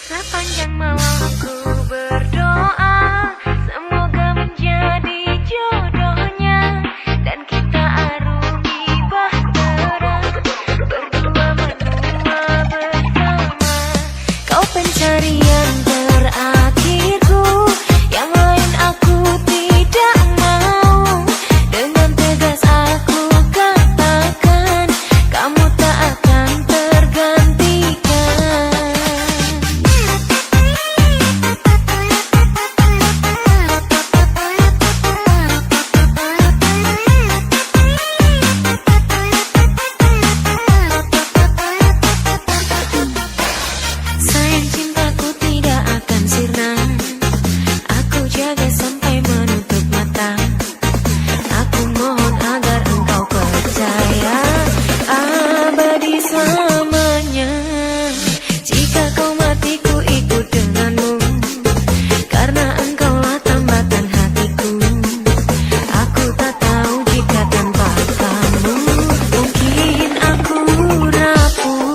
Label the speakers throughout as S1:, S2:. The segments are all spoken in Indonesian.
S1: Sepanjang malam ku berdoa, semoga menjadi jodohnya, dan kita arungi bahtera, berdua menua bersama. Kau pencarian terakhirku, yang lain aku tidak mau. Dengan tegas aku katakan, kamu tak akan tergantikan. Sayang, cintaku tidak akan sirna, aku jaga sampai menutup mata. Aku mohon agar engkau percaya abadi selamanya. Jika kau mati ku ikut denganmu, karena engkaulah tambatan hatiku. Aku tak tahu jika tanpa kamu mungkin aku rapuh.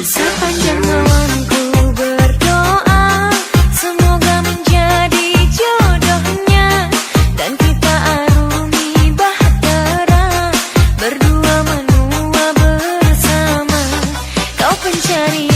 S1: Sepanjang malam ku berdoa, semoga menjadi jodohnya, dan kita arungi bahtera, berdua menua bersama. Kau pencari